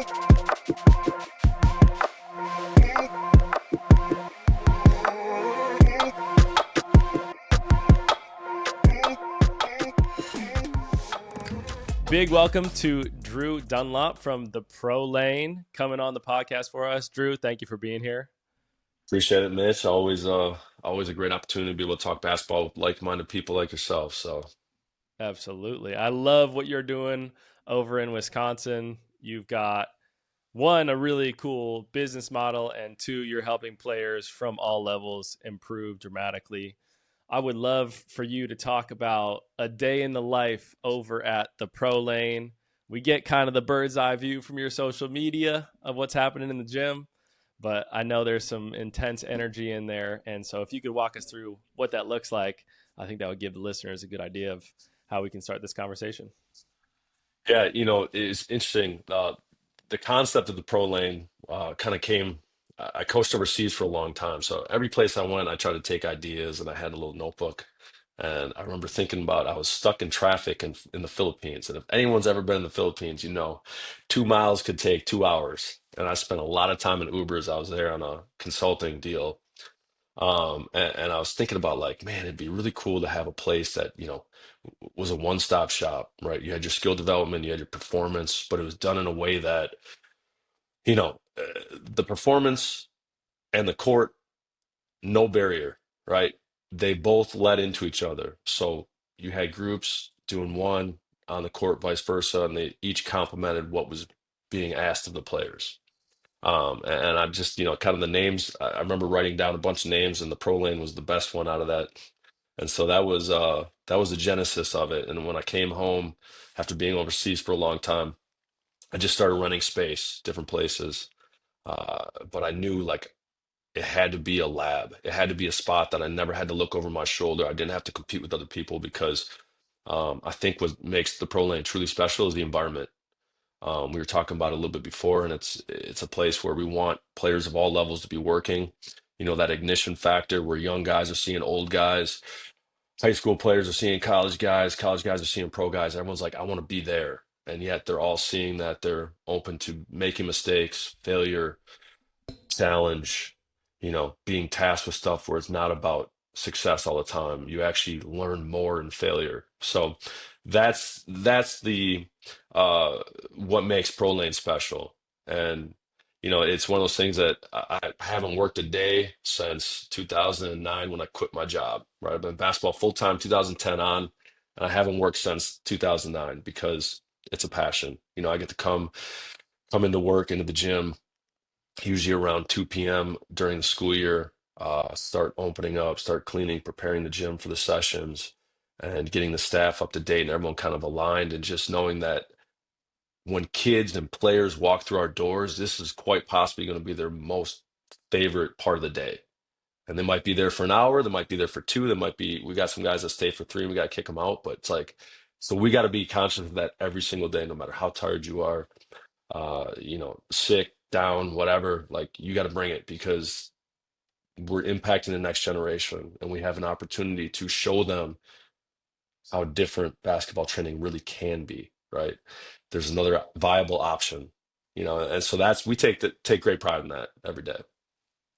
Big welcome to Drew Dunlop from the Pro Lane coming on the podcast for us. Drew, thank you for being here. Appreciate it, Mitch. Always a great opportunity to be able to talk basketball with like-minded people like yourself. So, Absolutely. I love what you're doing over in Wisconsin. You've got one, a really cool business model, and two, you're helping players from all levels improve dramatically. I would love for you to talk about a day in the life over at the Pro Lane. We get kind of the bird's eye view from your social media of what's happening in the gym, but I know there's some intense energy in there. And so if you could walk us through what that looks like, I think that would give the listeners a good idea of how we can start this conversation. yeah, it's interesting. The concept of the pro lane kind of came. I coached overseas for a long time, so every place I went, I tried to take ideas, and I had a little notebook. And I remember thinking about I was stuck in traffic in the Philippines, and if anyone's ever been in the Philippines, 2 miles could take 2 hours, and I spent a lot of time in Ubers. I was there on a consulting deal. And I was thinking about like, man, it'd be really cool to have a place that, was a one-stop shop, right? You had your skill development, you had your performance, but it was done in a way that, the performance and the court, no barrier, right? They both led into each other. So you had groups doing one on the court, vice versa, and they each complemented what was being asked of the players. And I just, kind of the names, I remember writing down a bunch of names, and the Pro Lane was the best one out of that. And so that was the genesis of it. And when I came home after being overseas for a long time, I just started running space, different places. But I knew like it had to be a lab. It had to be a spot that I never had to look over my shoulder. I didn't have to compete with other people because I think what makes the Pro Lane truly special is the environment. We were talking about it a little bit before, and it's a place where we want players of all levels to be working. That ignition factor where young guys are seeing old guys, high school players are seeing college guys are seeing pro guys. Everyone's like, I want to be there. And yet they're all seeing that they're open to making mistakes, failure, challenge, being tasked with stuff where it's not about success all the time. You actually learn more in failure. So that's the what makes Pro Lane special. And it's one of those things that I haven't worked a day since 2009 when I quit my job, right? I've been basketball full time 2010 on, and I haven't worked since 2009 because it's a passion. I get to come into work, into the gym usually around 2 p.m. during the school year, start opening up, start cleaning, preparing the gym for the sessions, and getting the staff up to date and everyone kind of aligned, and just knowing that when kids and players walk through our doors, this is quite possibly going to be their most favorite part of the day. And they might be there for an hour, they might be there for two, we got some guys that stay for three and we got to kick them out. But it's like, so we got to be conscious of that every single day, no matter how tired you are, sick, down, whatever, like you got to bring it because we're impacting the next generation and we have an opportunity to show them how different basketball training really can be, right? There's another viable option, and so we take great pride in that every day.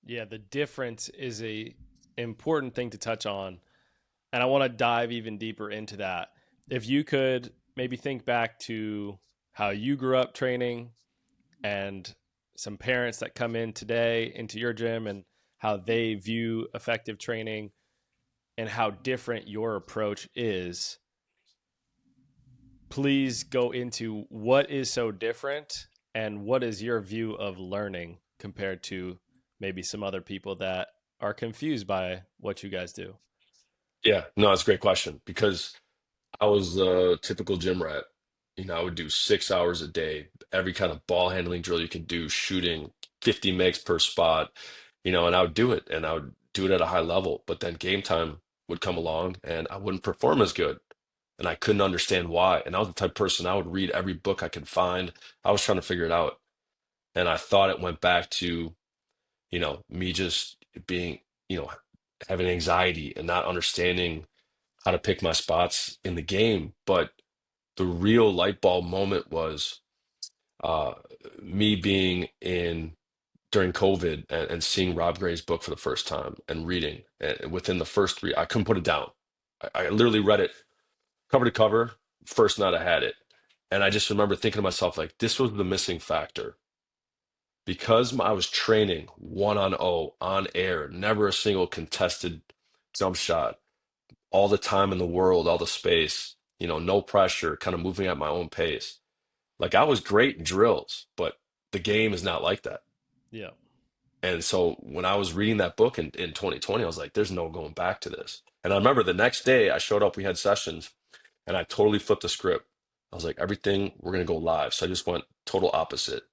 Yeah, the difference is a important thing to touch on, and I want to dive even deeper into that. If you could maybe think back to how you grew up training and some parents that come in today into your gym and how they view effective training and how different your approach is, please go into what is so different and what is your view of learning compared to maybe some other people that are confused by what you guys do. Yeah, no, it's a great question because I was a typical gym rat. I would do 6 hours a day, every kind of ball handling drill you can do, shooting 50 megs per spot, and I would do it and I would do it at a high level. But then game time would come along and I wouldn't perform as good. And I couldn't understand why. And I was the type of person I would read every book I could find. I was trying to figure it out. And I thought it went back to, me just being, having anxiety and not understanding how to pick my spots in the game. But the real light bulb moment was Uh, Me being in during COVID and seeing Rob Gray's book for the first time and reading, and within the first three, I couldn't put it down. I literally read it cover to cover, first night I had it. And I just remember thinking to myself, like, this was the missing factor. Because I was training one on O, on air, never a single contested jump shot, all the time in the world, all the space, no pressure, kind of moving at my own pace. Like I was great in drills, but the game is not like that. Yeah. And so when I was reading that book in 2020, I was like, there's no going back to this. And I remember the next day I showed up, we had sessions, and I totally flipped the script. I was like, everything, we're going to go live. So I just went total opposite.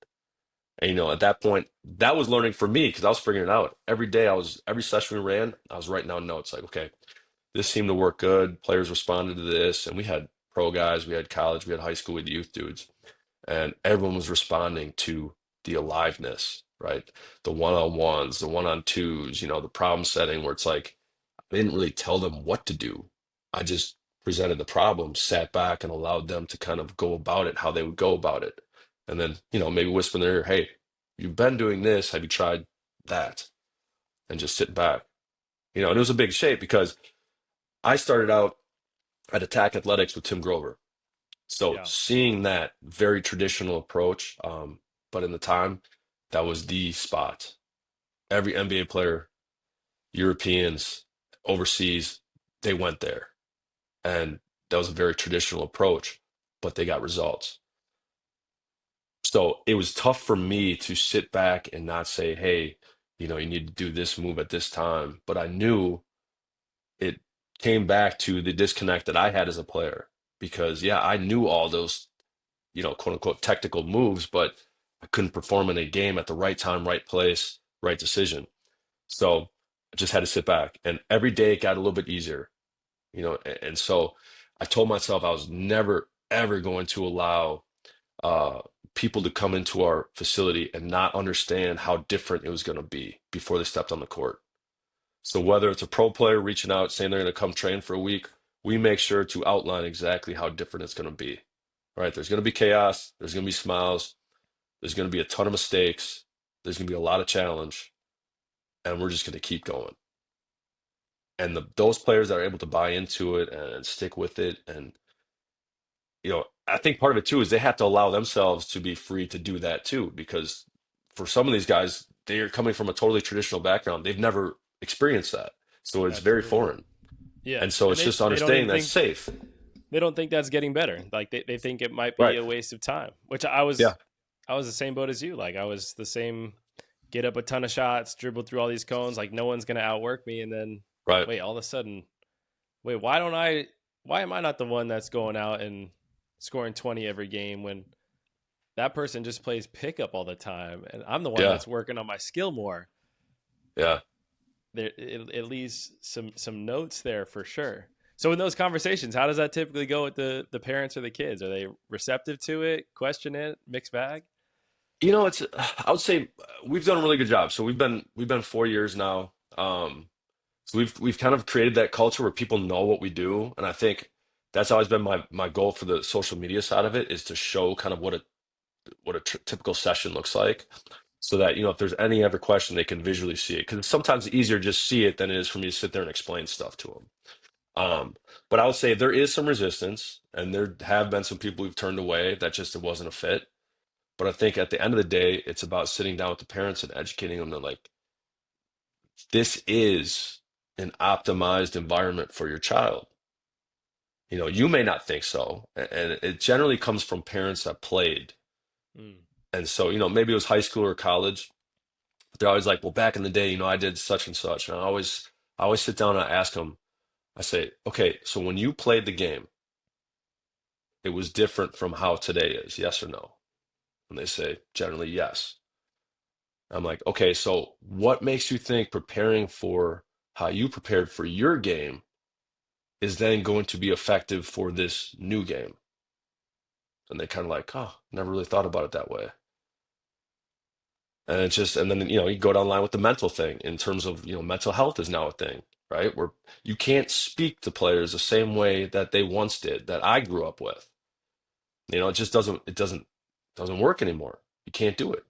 And, at that point, that was learning for me because I was figuring it out. Every day every session we ran, I was writing down notes like, okay, this seemed to work good. Players responded to this. And we had pro guys, we had college, we had high school, we had youth dudes. And everyone was responding to the aliveness, right? The one-on-ones, the one-on-twos, the problem setting where it's like, I didn't really tell them what to do. I just presented the problem, sat back and allowed them to kind of go about it how they would go about it. And then, maybe whisper in their ear, hey, you've been doing this. Have you tried that? And just sit back. And it was a big shape because I started out at Attack Athletics with Tim Grover. So Yeah. seeing that very traditional approach, but in the time, that was the spot. Every NBA player, Europeans, overseas, they went there. And that was a very traditional approach, but they got results. So it was tough for me to sit back and not say, hey, you need to do this move at this time. But I knew it came back to the disconnect that I had as a player because, yeah, I knew all those, quote unquote, technical moves, but I couldn't perform in a game at the right time, right place, right decision. So I just had to sit back. And every day it got a little bit easier, and so I told myself I was never, ever going to allow uh, people to come into our facility and not understand how different it was going to be before they stepped on the court. So whether it's a pro player reaching out saying they're going to come train for a week, we make sure to outline exactly how different it's going to be. Right? There's going to be chaos. There's going to be smiles. There's going to be a ton of mistakes. There's going to be a lot of challenge, and we're just going to keep going. And those players that are able to buy into it and stick with it, and I think part of it too is they have to allow themselves to be free to do that too, because for some of these guys, they are coming from a totally traditional background. They've never experienced that, so it's very Absolutely. foreign. Yeah. And so And it's just they don't understanding even that's think safe. they don't think that's getting better. Like they think it might be Right. a waste of time. Which Yeah. I was the same boat as you. Like I was the same, get up a ton of shots, dribble through all these cones, like no one's gonna outwork me, and then Right. wait, all of a sudden, wait, why am I not the one that's going out and scoring 20 every game when that person just plays pickup all the time and I'm the one Yeah. that's working on my skill more? Yeah. There it leaves some notes there for sure. So in those conversations, how does that typically go with the parents or the kids? Are they receptive to it, question it, mixed bag? It's I would say we've done a really good job. So we've been 4 years now. So we've kind of created that culture where people know what we do, and I think that's always been my goal for the social media side of it is to show kind of what a typical session looks like, so that if there's any ever question they can visually see it because it's sometimes easier to just see it than it is for me to sit there and explain stuff to them. But I would say there is some resistance, and there have been some people we've turned away that just it wasn't a fit. But I think at the end of the day, it's about sitting down with the parents and educating them that like this is an optimized environment for your child. You may not think so, and it generally comes from parents that played. Mm. And so, maybe it was high school or college. But they're always like, well, back in the day, I did such and such. And I always sit down and I ask them, I say, okay, so when you played the game, it was different from how today is, yes or no? And they say, generally, yes. I'm like, okay, so what makes you think preparing for how you prepared for your game is then going to be effective for this new game? And they kind of like, oh, never really thought about it that way. And it's just, and then, you go down the line with the mental thing in terms of, mental health is now a thing, right? Where you can't speak to players the same way that they once did, that I grew up with. It just doesn't Doesn't work anymore. You can't do it.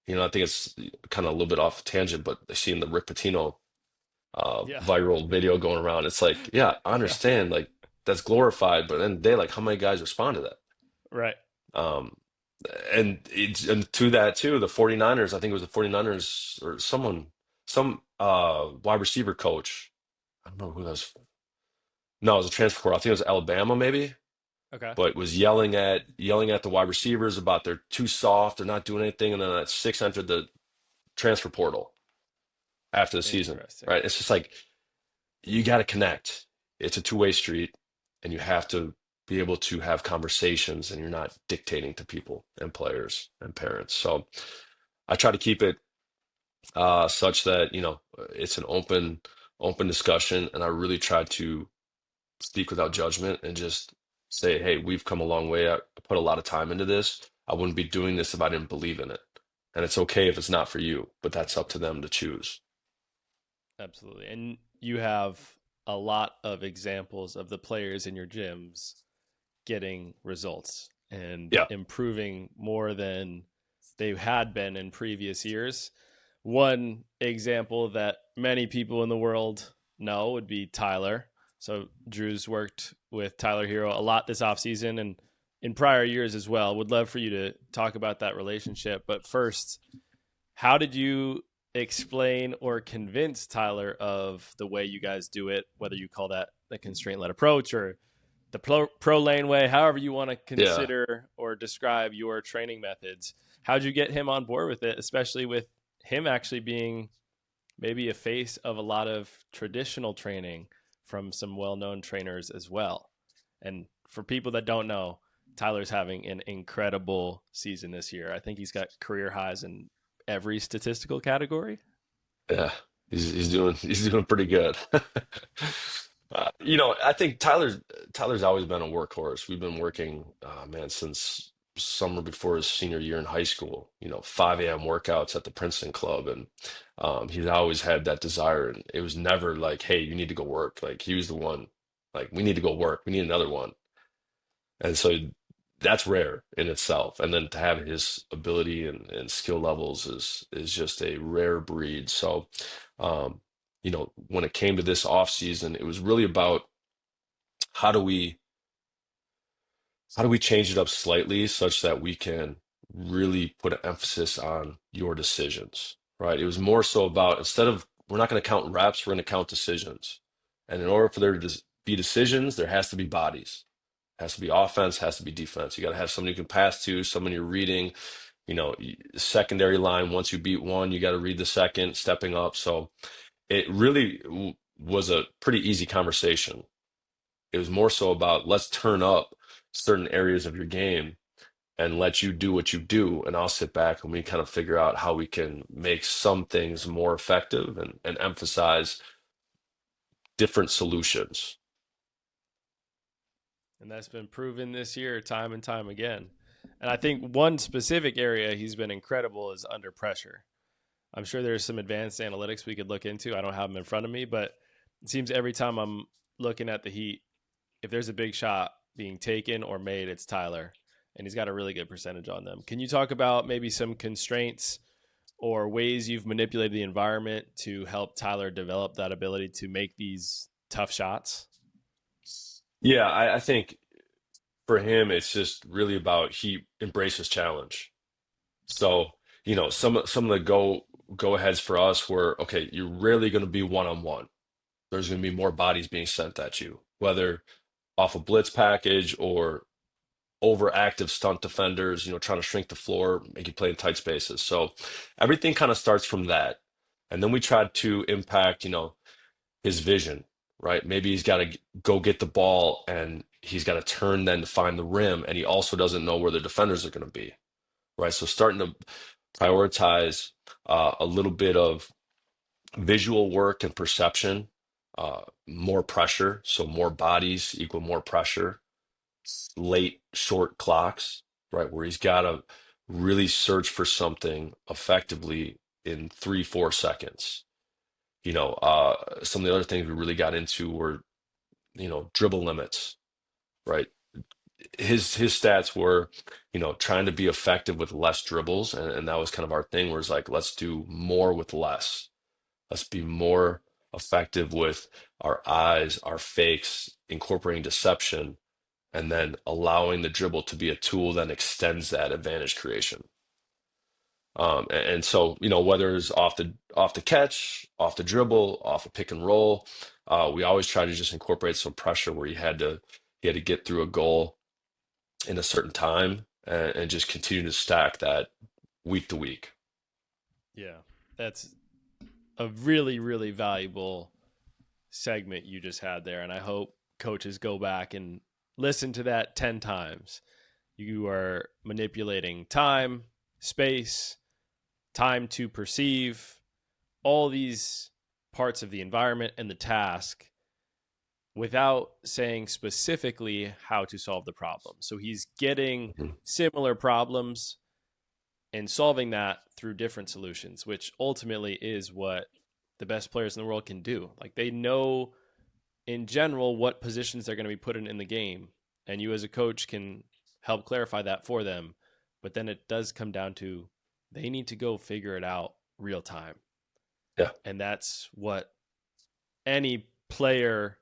I think it's kind of a little bit off tangent, but I seen the Rick Pitino Yeah. viral video going around. It's like, yeah, I Yeah. understand, like that's glorified, but then they like how many guys respond to that? Right. Um, and to that too, the 49ers, I think it was the 49ers or some wide receiver coach. I don't know who that was. No, it was a transfer portal. I think it was Alabama maybe, Okay. but was yelling at the wide receivers about they're too soft, they're not doing anything, and then at six entered the transfer portal after the season. Interesting. Right? It's just like you got to connect. It's a two-way street, and you have to be able to have conversations, and you're not dictating to people and players and parents. So I try to keep it such that it's an open discussion, and I really try to speak without judgment and just say, hey, we've come a long way. I put a lot of time into this. I wouldn't be doing this if I didn't believe in it. And it's okay if it's not for you, but that's up to them to choose. Absolutely. And you have a lot of examples of the players in your gyms getting results and Yeah. improving more than they had been in previous years. One example that many people in the world know would be Tyler. So Drew's worked with Tyler Hero a lot this offseason and in prior years as well. Would love for you to talk about that relationship. But first, how did you explain or convince Tyler of the way you guys do it, whether you call that the constraint led approach or the pro lane way, however you want to Yeah. consider or describe your training methods? How'd you get him on board with it, especially with him actually being maybe a face of a lot of traditional training from some well known trainers as well? And for people that don't know, Tyler's having an incredible season this year. I think he's got career highs in every statistical category. Yeah. He's doing pretty good. I think Tyler's always been a workhorse. We've been working, man, since summer before his senior year in high school. 5 a.m. workouts at the Princeton Club, and he's always had that desire. And it was never like, "Hey, you need to go work." Like he was the one, like, "We need to go work. We need another one." And so that's rare in itself. And then to have his ability and skill levels is just a rare breed. So, when it came to this off season, it was really about how do we how do we change it up slightly such that we can really put an emphasis on your decisions, right? It was more so about instead of we're not going to count reps, we're going to count decisions. And in order for there to be decisions, there has to be bodies. Has to be offense, has to be defense. You got to have somebody you can pass to, someone you're reading, secondary line. Once you beat one, you got to read the second, stepping up. So it really was a pretty easy conversation. It was more so about let's turn up certain areas of your game and let you do what you do. And I'll sit back and we kind of figure out how we can make some things more effective and emphasize different solutions. And that's been proven this year time and time again. And I think one specific area he's been incredible is under pressure. I'm sure there's some advanced analytics we could look into. I don't have them in front of me, but it seems every time I'm looking at the Heat, if there's a big shot being taken or made, it's Tyler, and he's got a really good percentage on them. Can you talk about maybe some constraints or ways you've manipulated the environment to help Tyler develop that ability to make these tough shots? Yeah, I think for him, it's just really about he embraces challenge. So, some of the go aheads for us were, okay, you're rarely going to be one on one. There's going to be more bodies being sent at you, whether off a blitz package or overactive stunt defenders, trying to shrink the floor, make you play in tight spaces. So everything kind of starts from that. And then we tried to impact, his vision, right? Maybe he's got to go get the ball and he's got to turn then to find the rim. And he also doesn't know where the defenders are going to be, right? So starting to prioritize a little bit of visual work and perception, more pressure. So more bodies equal more pressure, late short clocks, right? Where he's got to really search for something effectively in 3-4 seconds. Some of the other things we really got into were, dribble limits, right? his stats were, trying to be effective with less dribbles, and that was kind of our thing. Where it's like, let's do more with less. Let's be more effective with our eyes, our fakes, incorporating deception, and then allowing the dribble to be a tool that extends that advantage creation. And so, whether it's off the catch, off the dribble, off a pick and roll, we always try to just incorporate some pressure where you had to get through a goal in a certain time, and just continue to stack that week to week. Yeah, that's a really, really valuable segment you just had there. And I hope coaches go back and listen to that 10 times. You are manipulating time, space, time to perceive, all these parts of the environment and the task without saying specifically how to solve the problem. So he's getting Mhm. similar problems and solving that through different solutions, which ultimately is what the best players in the world can do. Like they know in general what positions they're going to be put in the game, and you as a coach can help clarify that for them. But then it does come down to they need to go figure it out real time, Yeah. and that's what any player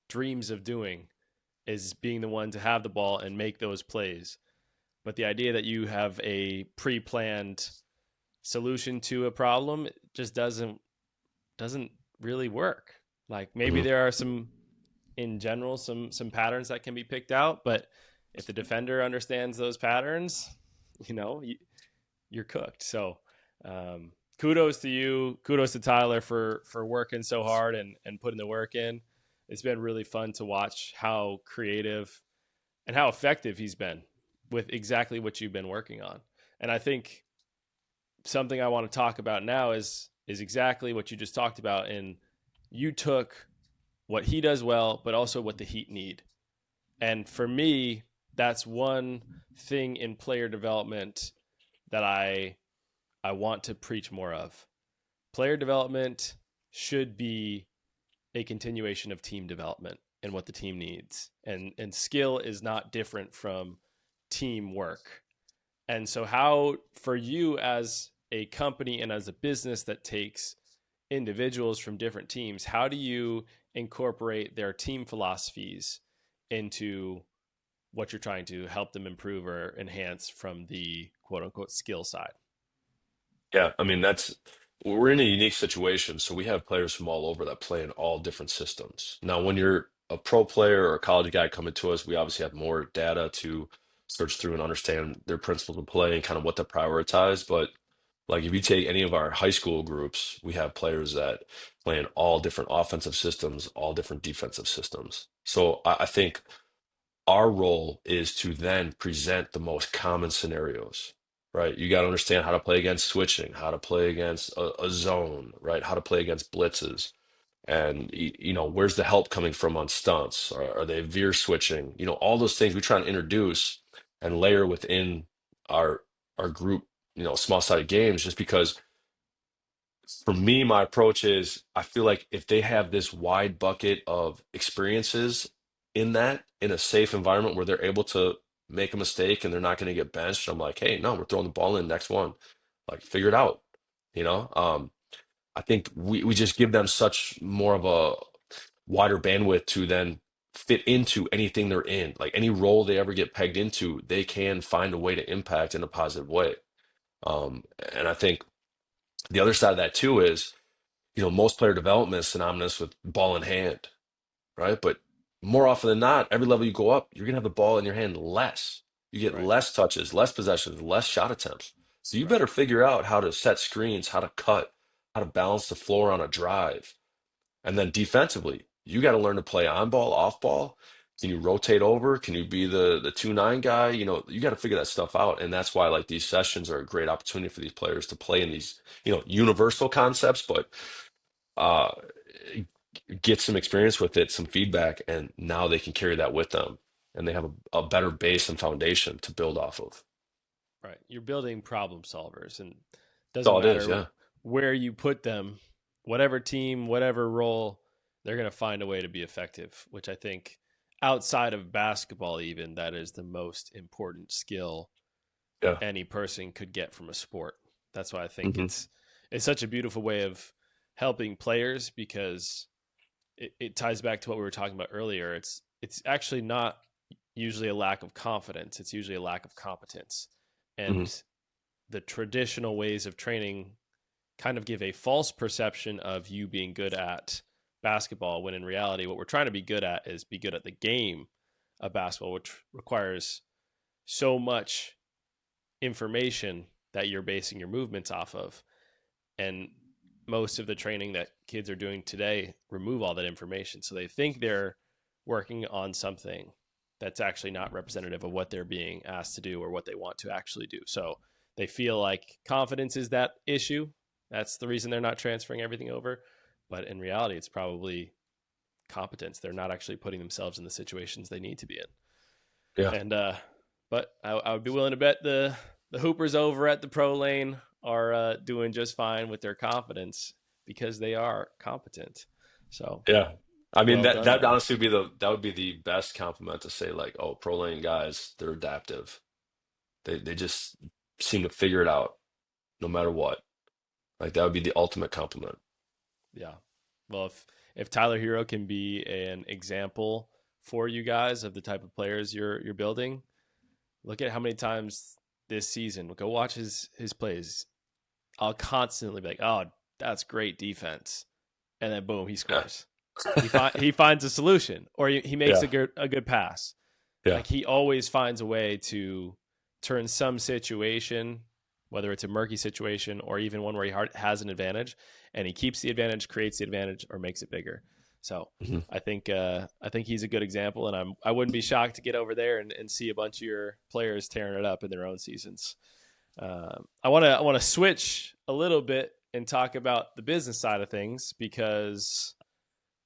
dreams of doing is being the one to have the ball and make those plays. But the idea that you have a pre-planned solution to a problem just doesn't really work. Like maybe Mhm. there are some in general some patterns that can be picked out, but if the defender understands those patterns, you know, you're cooked. So kudos to you, kudos to Tyler for working so hard and putting the work in. It's been really fun to watch how creative and how effective he's been with exactly what you've been working on. And I think something I want to talk about now is exactly what you just talked about. And you took what he does well, but also what the Heat need. And for me, that's one thing in player development that I want to preach more of. Player development should be a continuation of team development and what the team needs. And skill is not different from teamwork. And so how for you as a company and as a business that takes individuals from different teams, how do you incorporate their team philosophies into what you're trying to help them improve or enhance from the quote unquote skill side? Yeah, I mean we're in a unique situation, so we have players from all over that play in all different systems. Now, when you're a pro player or a college guy coming to us, we obviously have more data to search through and understand their principles of play and kind of what to prioritize. But like if you take any of our high school groups, we have players that play in all different offensive systems, all different defensive systems. So I think our role is to then present the most common scenarios, right? You got to understand how to play against switching, how to play against a zone, right? How to play against blitzes. And, where's the help coming from on stunts? Are they veer switching? All those things we try to introduce and layer within our our group, small sided games, just because for me, my approach is I feel like if they have this wide bucket of experiences in a safe environment where they're able to make a mistake and they're not going to get benched, I'm like, hey, no, we're throwing the ball in next one. Like, figure it out. You know, I think we just give them such more of a wider bandwidth to then fit into anything they're in. Like any role they ever get pegged into, they can find a way to impact in a positive way. And I think the other side of that too is most player development is synonymous with ball in hand, right? But more often than not, every level you go up, you're gonna have the ball in your hand less. You get Right. less touches, less possessions, less shot attempts. So you Right. better figure out how to set screens, how to cut, how to balance the floor on a drive. And then defensively, you got to learn to play on ball, off ball. Can you rotate over? Can you be the 2-9 guy? You got to figure that stuff out. And that's why like these sessions are a great opportunity for these players to play in these, universal concepts, but uh, get some experience with it, some feedback, and now they can carry that with them, and they have a better base and foundation to build off of. Right. You're building problem solvers, and it That's doesn't all it is, matter yeah. where you put them, whatever team, whatever role, they're going to find a way to be effective, which I think outside of basketball, even that is the most important skill Yeah. any person could get from a sport. That's why I think Hmm. it's such a beautiful way of helping players because it ties back to what we were talking about earlier. It's actually not usually a lack of confidence. It's usually a lack of competence. Hmm. And the traditional ways of training kind of give a false perception of you being good at basketball when in reality what we're trying to be good at is be good at the game of basketball, which requires so much information that you're basing your movements off of. And most of the training that kids are doing today remove all that information. So they think they're working on something that's actually not representative of what they're being asked to do or what they want to actually do. So they feel like confidence is that issue. That's the reason they're not transferring everything over. But in reality, it's probably competence. They're not actually putting themselves in the situations they need to be in. Yeah. And but I would be willing to bet the hoopers over at the pro lane are doing just fine with their confidence because they are competent. So Yeah. I mean, well that done, that man. honestly would be that would be the best compliment to say, like, oh, pro lane guys, they're adaptive. They just seem to figure it out no matter what. Like that would be the ultimate compliment. Yeah. Well, if Tyler Hero can be an example for you guys of the type of players you're building, look at how many times this season. Go watch his plays. I'll constantly be like, "Oh, that's great defense," and then boom, he Yeah. scores. He finds a solution, or he makes Yeah. a good pass. Yeah. Like he always finds a way to turn some situation, whether it's a murky situation or even one where he has an advantage, and he keeps the advantage, creates the advantage, or makes it bigger. So Hmm. I think he's a good example, and I wouldn't be shocked to get over there and see a bunch of your players tearing it up in their own seasons. I want to switch a little bit and talk about the business side of things because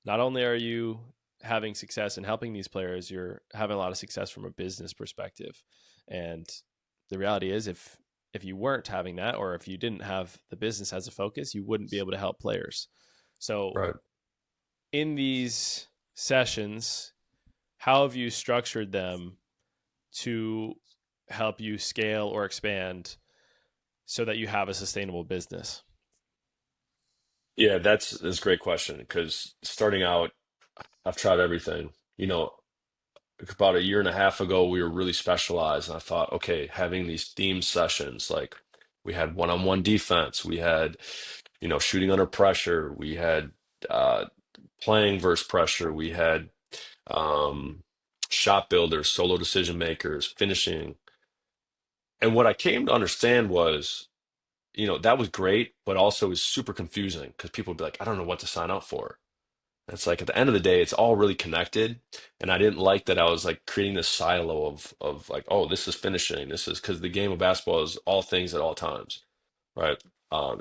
not only are you having success in helping these players, you're having a lot of success from a business perspective. And the reality is if you weren't having that or if you didn't have the business as a focus, you wouldn't be able to help players. So Right. in these sessions, how have you structured them to help you scale or expand so that you have a sustainable business? Yeah, that's a great question because starting out, I've tried everything. You know, about a year and a half ago, we were really specialized, and I thought, okay, having these theme sessions, like we had one-on-one defense, we had, shooting under pressure, we had uh, playing versus pressure, we had um, shot builders, solo decision makers, finishing. And what I came to understand was, that was great, but also was super confusing because people would be like, I don't know what to sign up for. It's like at the end of the day, it's all really connected. And I didn't like that I was like creating this silo of like, oh, this is finishing. This is because the game of basketball is all things at all times, right?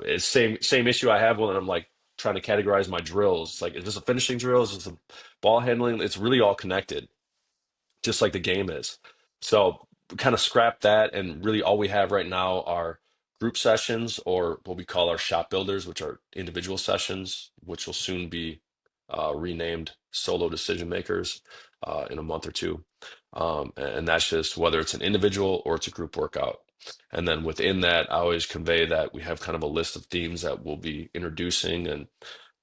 It's same issue I have when I'm like trying to categorize my drills. It's like, is this a finishing drill? Is this a ball handling? It's really all connected, just like the game is. So we kind of scrap that, and really all we have right now are group sessions or what we call our shop builders, which are individual sessions, which will soon be renamed solo decision makers in a month or two. And that's just whether it's an individual or it's a group workout. And then within that, I always convey that we have kind of a list of themes that we'll be introducing. And,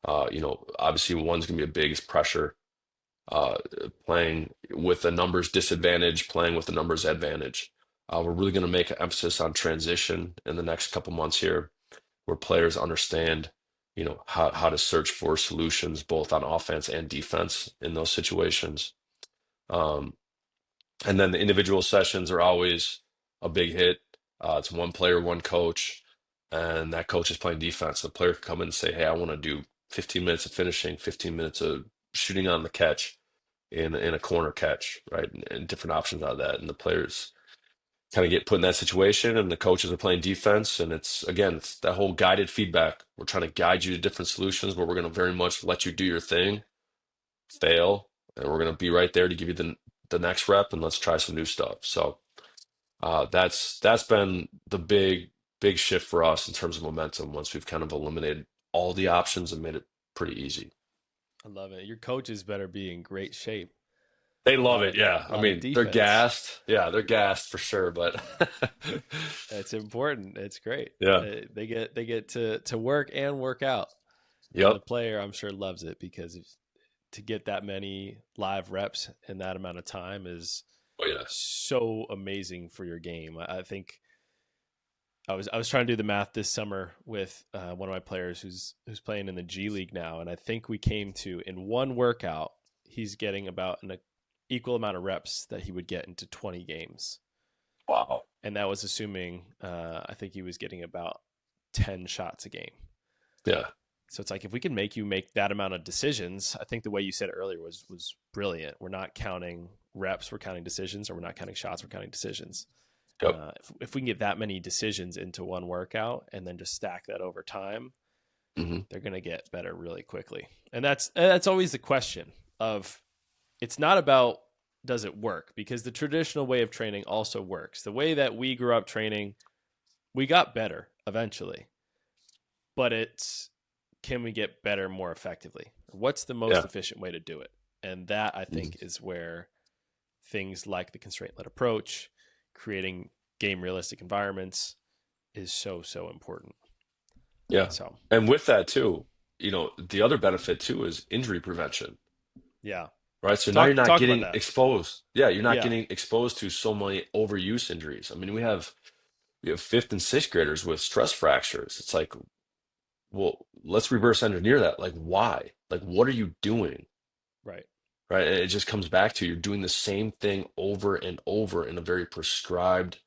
obviously one's going to be a big is pressure, uh, playing with the numbers disadvantage, playing with the numbers advantage. We're really going to make an emphasis on transition in the next couple months here, where players understand, how to search for solutions both on offense and defense in those situations. Um, and then the individual sessions are always a big hit. It's one player, one coach, and that coach is playing defense. The player can come in and say, "Hey, I want to do 15 minutes of finishing, 15 minutes of shooting on the catch." In a corner catch, right? And different options out of that. And the players kind of get put in that situation, and the coaches are playing defense. And it's again, it's that whole guided feedback. We're trying to guide you to different solutions, but we're going to very much let you do your thing, fail, and we're going to be right there to give you the next rep, and let's try some new stuff. So that's been the big shift for us in terms of momentum once we've kind of eliminated all the options and made it pretty easy. I love it. Your coaches better be in great shape They love it. Yeah. A I lot of mean, they're defense. gassed. Yeah, they're gassed for sure. But It's important. It's great. yeah. They get to work and work out, and the Yep. player I'm sure loves it because to get that many live reps in that amount of time is Oh, yeah. so amazing for your game. I think I was trying to do the math this summer with one of my players who's playing in the G League now, and I think we came to in one workout he's getting about an equal amount of reps that he would get into 20 games, Wow. and that was assuming I think he was getting about 10 shots a game. Yeah. So it's like if we can make you make that amount of decisions, I think the way you said it earlier was brilliant. We're not counting reps, we're counting decisions, or we're not counting shots, we're counting decisions. Yep. If we can get that many decisions into one workout and then just stack that over time, Hmm. they're going to get better really quickly. And that's always the question of it's not about does it work, because the traditional way of training also works. The way that we grew up training, we got better eventually, but it's can we get better more effectively? What's the most Yeah. efficient way to do it? And that I Hmm. think is where things like the constraint led approach, creating game realistic environments is so important. Yeah. So, And with that too, the other benefit too is injury prevention, yeah. right? So now you're Talk not talk about getting that. exposed. Yeah, you're not Yeah, getting exposed to so many overuse injuries. I mean, we have fifth and sixth graders with stress fractures. It's like, well, let's reverse engineer that. Like, why? Like, what are you doing? right. Right? And it just comes back to you're doing the same thing over and over in a very prescribed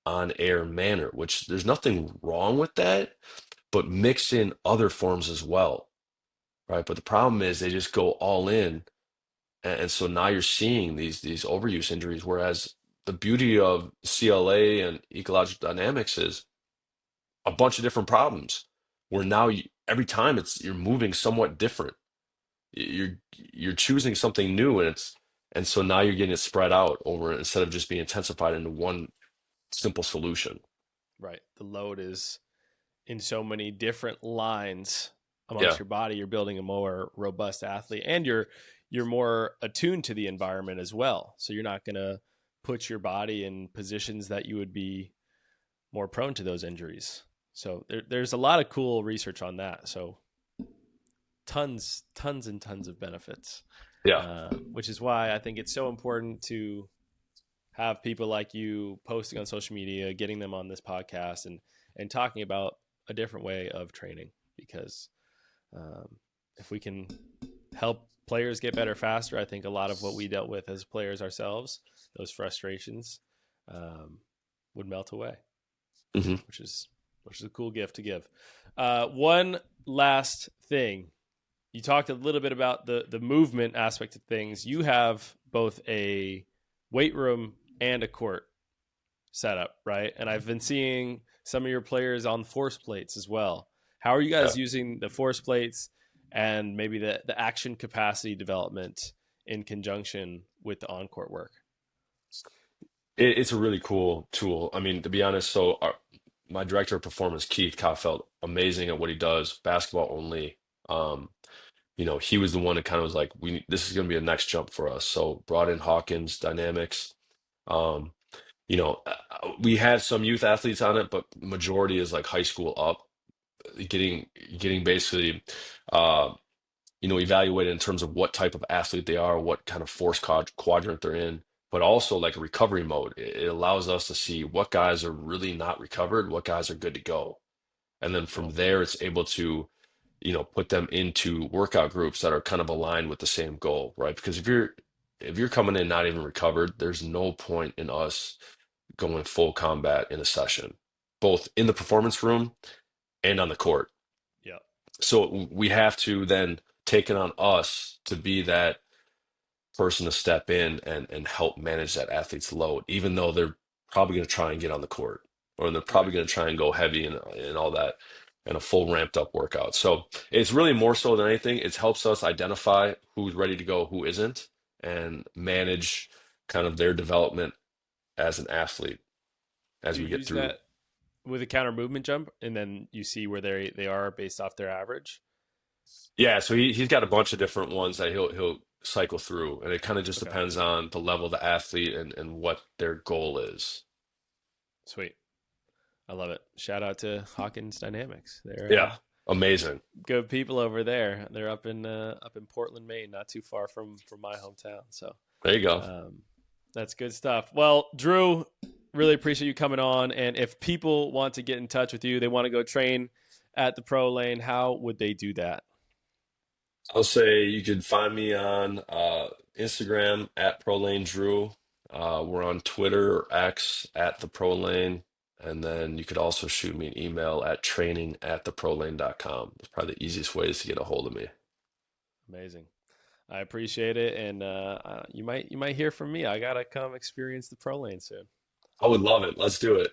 on-air manner, which there's nothing wrong with that, but mix in other forms as well, right? But the problem is they just go all in, and so now you're seeing these overuse injuries. Whereas the beauty of CLA and ecological dynamics is a bunch of different problems, where now every time you're moving somewhat different. You're choosing something new, and so now you're getting it spread out over instead of just being intensified into one simple solution. Right. The load is in so many different lines amongst Yeah. your body. You're building a more robust athlete, and you're more attuned to the environment as well. So you're not going to put your body in positions that you would be more prone to those injuries. So there's a lot of cool research on that. So tons and tons of benefits, Yeah. which is why I think it's so important to have people like you posting on social media, getting them on this podcast, and talking about a different way of training. Because um, if we can help players get better faster, I think a lot of what we dealt with as players ourselves, those frustrations, um, would melt away, Hmm. which is a cool gift to give. One last thing, you talked a little bit about the movement aspect of things. You have both a weight room and a court setup, right? And I've been seeing some of your players on force plates as well. How are you Yeah. guys using the force plates and maybe the action capacity development in conjunction with the on court work? It's a really cool tool. I mean, to be honest, my director of performance, Keith Kaufeld, amazing at what he does, basketball only. Um, he was the one that kind of was like, this is going to be a next jump for us. So brought in Hawkins Dynamics. Um, we had some youth athletes on it, but majority is like high school up, getting getting basically uh, evaluated in terms of what type of athlete they are, what kind of force quadrant they're in, but also like a recovery mode. It allows us to see what guys are really not recovered, what guys are good to go. And then from Cool. there, it's able to, put them into workout groups that are kind of aligned with the same goal, right? Because if you're coming in not even recovered, there's no point in us going full combat in a session, both in the performance room and on the court. Yeah. So we have to then take it on us to be that person to step in and help manage that athlete's load, even though they're probably going to try and get on the court, or they're probably Right. going to try and go heavy and all that and a full ramped up workout. So it's really more so than anything, it helps us identify who's ready to go, who isn't, and manage kind of their development as an athlete Do as you we get use through. that with a counter movement jump, and then you see where they are based off their average? Yeah, so he's got a bunch of different ones that he'll cycle through, and it kind of just Okay, depends on the level of the athlete and what their goal is. sweet. I love it. Shout out to Hawkins Dynamics. They're Yeah, amazing. good people over there. They're up in Portland, Maine, not too far from my hometown. So There you go. um, that's good stuff. Well, Drew, really appreciate you coming on. And if people want to get in touch with you, they want to go train at the pro lane, how would they do that? I'll say you can find me on Instagram at ProLaneDrew. We're on Twitter or X at the ProLane. And then you could also shoot me an email at training@theprolane.com. It's probably the easiest ways to get a hold of me. Amazing. I appreciate it, and you might hear from me. I gotta come experience the pro lane soon. I would love it. Let's do it.